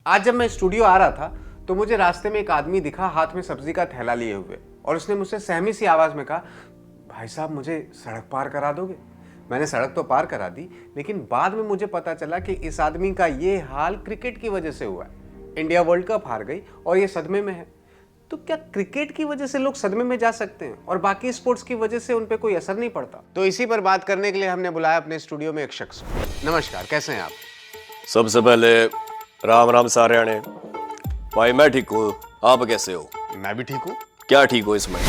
आज जब मैं स्टूडियो आ रहा था तो मुझे रास्ते में एक आदमी दिखा हाथ में सब्जी का थैला लिए हुए, और उसने मुझसे सहमी सी आवाज में कहा, भाई साहब मुझे सड़क पार करा दोगे? मैंने सड़क तो पार करा दी, लेकिन बाद में मुझे पता चला कि इस आदमी का ये हाल क्रिकेट की वजह से हुआ है। इंडिया वर्ल्ड कप हार गई और ये सदमे में है। तो क्या क्रिकेट की वजह से लोग सदमे में जा सकते हैं और बाकी स्पोर्ट्स की वजह से उन पे कोई असर नहीं पड़ता? तो इसी पर बात करने के लिए हमने बुलाया अपने स्टूडियो में एक शख्स को। नमस्कार, कैसे हैं आप? सबसे पहले राम राम सारे भाई, मैं ठीक हूँ, आप कैसे हो? मैं भी ठीक हूँ। क्या ठीक हो इसमें?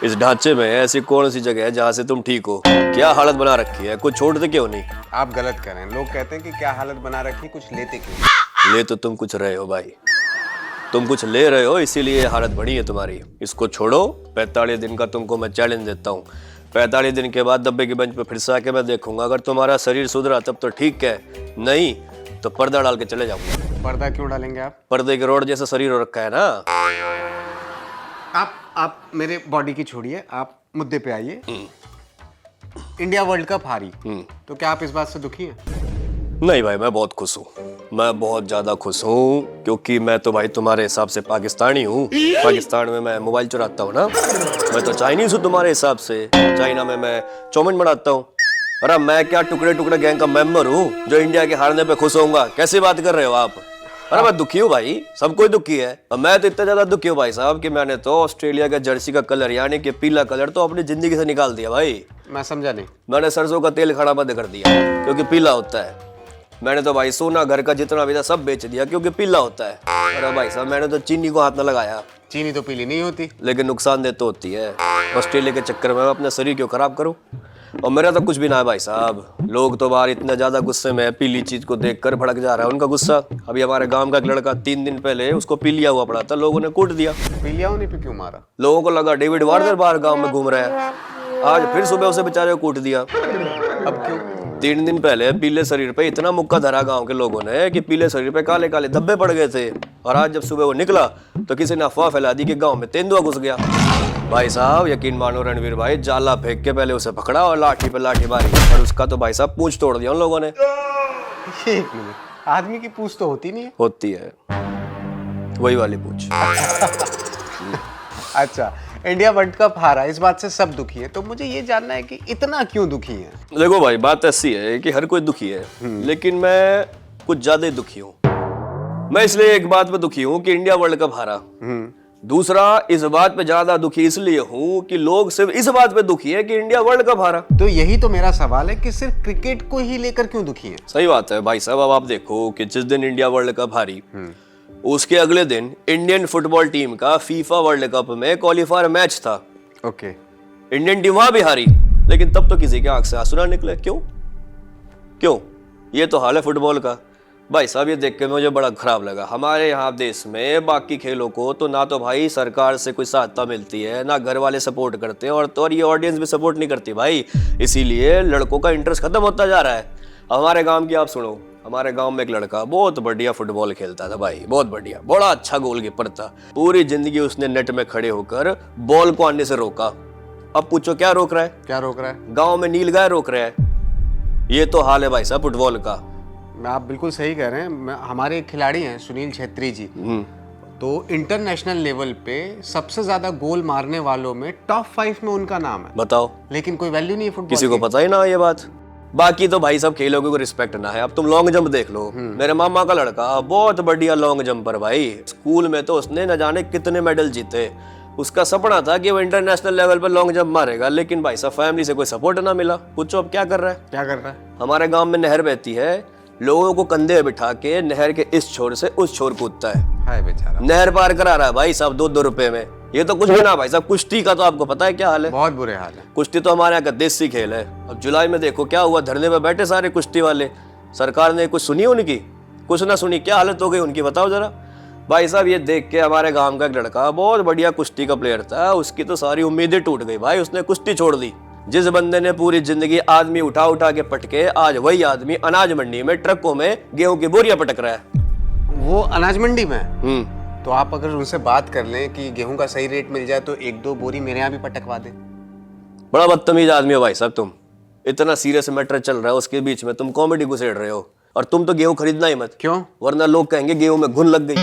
इस ढांचे में ऐसी कौन सी जगह है जहाँ से तुम ठीक हो? क्या हालत बना रखी है, कुछ छोड़ते क्यों नहीं? आप गलत कर रहे हैं। लोग कहते हैं कि क्या हालत बना रखी, कुछ लेते क्यों? ले तो तुम कुछ रहे हो भाई, तुम कुछ ले रहे हो, इसीलिए हालत बड़ी है तुम्हारी। इसको छोड़ो, 45 दिन का तुमको मैं चैलेंज देता हूँ। 45 दिन के बाद डब्बे के बेंच पे फिर से आके मैं देखूंगा। अगर तुम्हारा शरीर सुधरा तब तो ठीक है, नहीं तो पर्दा डाल के चले जाऊंगा। पर्दा क्यों डालेंगे आप? पर्दे के रोड जैसा शरीर हो रखा है ना। आप मेरे बॉडी की छोड़िए, आप मुद्दे पे आइए। इंडिया वर्ल्ड कप हारी, तो क्या आप इस बात से दुखी हैं? नहीं भाई, मैं बहुत खुश हूँ, मैं बहुत ज्यादा खुश हूँ, क्योंकि मैं तो भाई तुम्हारे हिसाब से पाकिस्तानी हूँ। पाकिस्तान में मैं मोबाइल चुराता हूँ ना। मैं तो चाइनीज हूँ तुम्हारे हिसाब से, चाइना में मैं चाउमीन बनाता हूँ। अरे मैं क्या टुकड़े टुकड़े गैंग का मेंबर हूँ जो इंडिया के हारने पे खुश होऊंगा? कैसी बात कर रहे हो आप? अरे मैं दुखी हूँ भाई, सब कोई दुखी है, और मैं तो इतना ज्यादा दुखी हूँ भाई साहब कि मैंने तो ऑस्ट्रेलिया का जर्सी का कलर यानी कि पीला कलर तो अपनी जिंदगी से निकाल दिया भाई। मैं समझा नहीं। मैंने सरसों का तेल खाना बंद कर दिया क्योंकि पीला होता है। मैंने तो भाई सोना घर का जितना भी था सब बेच दिया क्योंकि पीला होता है। अरे भाई साहब, मैंने तो चीनी को हाथ न लगाया। चीनी तो पीली नहीं होती, लेकिन नुकसानदेह तो होती है। ऑस्ट्रेलिया के चक्कर में मैं अपना शरीर क्यों खराब करूं? और मेरा तो कुछ भी ना है भाई साहब। लोग तो बाहर इतना ज्यादा गुस्से में पीली चीज को देखकर भड़क जा रहा है उनका गुस्सा। अभी हमारे गांव का एक लड़का 3 दिन पहले उसको पीलिया हुआ पड़ा था, लोगों ने कूट दिया। पीलिया होने पे क्यों मारा? लोगों को लगा डेविड वार्नर बाहर गांव में घूम रहा है। आज फिर सुबह उसे बेचारे को कूट दिया। अब क्यों? 3 दिन पहले पीले शरीर पे इतना मुक्का धरा गांव के लोगों ने कि पीले शरीर पे काले काले धब्बे पड़ गए थे। और आज जब सुबह वो निकला तो किसी ने अफवाह फैला दी कि गांव में तेंदुआ घुस गया। भाई साहब यकीन मानो रणवीर भाई, जाला फेंक के पहले उसे पकड़ा और लाठी पे लाठी मारी, और उसका तो भाई साहब पूंछ तोड़ दिया उन लोगों ने। एक मिनट, आदमी की पूंछ तो होती नहीं है? होती है, वही वाली पूंछ। अच्छा, इंडिया वर्ल्ड कप हारा, इस बात से सब दुखी है, तो मुझे ये जानना है कि इतना क्यों दुखी है? देखो भाई, बात ऐसी है कि हर कोई दुखी है, लेकिन मैं कुछ ज्यादा ही दुखी हूँ। मैं इसलिए एक बात पे दुखी हूँ कि इंडिया वर्ल्ड कप हारा। दूसरा, इस बात पे ज्यादा दुखी इसलिए हूँ कि लोग सिर्फ इस बात पे दुखी है कि इंडिया वर्ल्ड कप हारा। तो यही तो मेरा सवाल है कि सिर्फ क्रिकेट को ही लेकर क्यों दुखी है? सही बात है भाई साहब। अब आप देखो कि जिस दिन इंडिया वर्ल्ड कप हारी, उसके अगले दिन इंडियन फुटबॉल टीम का फीफा वर्ल्ड कप में क्वालिफायर मैच था। ओके। इंडियन टीम वहां भी हारी, लेकिन तब तो किसी के आंख से आंसू ना निकले। क्यों? क्यों? ये तो हाल है फुटबॉल का। भाई साहब ये देख के मुझे बड़ा खराब लगा। हमारे यहाँ देश में बाकी खेलों को तो ना तो भाई सरकार से कोई सहायता मिलती है, ना घर वाले सपोर्ट करते हैं, और ये ऑडियंस भी सपोर्ट नहीं करती भाई। इसीलिए लड़कों का इंटरेस्ट खत्म होता जा रहा है। हमारे गांव की आप सुनो, हमारे गांव में एक लड़का बहुत बढ़िया फुटबॉल खेलता था भाई, बहुत बढ़िया, बड़ा अच्छा गोलकीपर था। पूरी जिंदगी उसने नेट में खड़े होकर बॉल को आने से रोका। अब पूछो क्या रोक रहा है? क्या रोक रहा है? गांव में नीलगाय रोक रहा है। ये तो हाल है भाई साहब फुटबॉल का। आप बिल्कुल सही कह रहे हैं। हमारे एक खिलाड़ी हैं सुनील छेत्री जी, तो इंटरनेशनल लेवल पे सबसे ज्यादा गोल मारने वालों में टॉप 5 में उनका नाम है। बताओ, लेकिन कोई वैल्यू नहीं है फुटबॉल किसी को पता ही ना ये बात। बाकी तो भाई सब खेलों को रिस्पेक्ट ना है। अब तुम लॉन्ग जंप देख लो, मेरे मामा का लड़का बहुत बढ़िया लॉन्ग जंपर भाई। स्कूल में तो उसने न जाने कितने मेडल जीते। उसका सपना था कि वो इंटरनेशनल लेवल पर लॉन्ग जंप मारेगा, लेकिन भाई साहब फैमिली से कोई सपोर्ट ना मिला। पूछो अब क्या कर रहा है? क्या कर रहा है? हमारे गांव में नहर बहती है, लोगों को कंधे बिठा के नहर के इस छोर से उस छोर कूदता है। हाय बेचारा, नहर पार करा रहा है भाई साहब 2-2 रुपए में। ये तो कुछ भी ना भाई साहब। कुश्ती का तो आपको पता है क्या हाल है? बहुत बुरे हाल है। कुश्ती तो हमारे यहाँ का देसी खेल है। अब जुलाई में देखो क्या हुआ, धरने पे बैठे सारे कुश्ती वाले। सरकार ने कुछ सुनी उनकी? कुछ ना सुनी। क्या हालत हो गई उनकी, बताओ जरा। भाई साहब ये देख के हमारे गांव का एक लड़का बहुत बढ़िया कुश्ती का प्लेयर था, उसकी तो सारी उम्मीदें टूट गई भाई। उसने कुश्ती छोड़ दी। जिस बंदे ने पूरी जिंदगी आदमी उठा उठा के पटके, आज वही आदमी अनाज मंडी में ट्रकों में गेहूं की बोरियां पटक रहा है। वो अनाज मंडी में? तो आप अगर उनसे बात कर लें कि गेहूं का सही रेट मिल जाए तो 1-2 बोरी मेरे यहाँ भी पटकवा दे। बड़ा बदतमीज आदमी हो भाई साहब तुम। इतना सीरियस मैटर चल रहा है, उसके बीच में तुम कॉमेडी घुसेड़ रहे हो। और तुम तो गेहूं खरीदना ही मत, क्यों? वरना लोग कहेंगे गेहूं में घुन लग गई।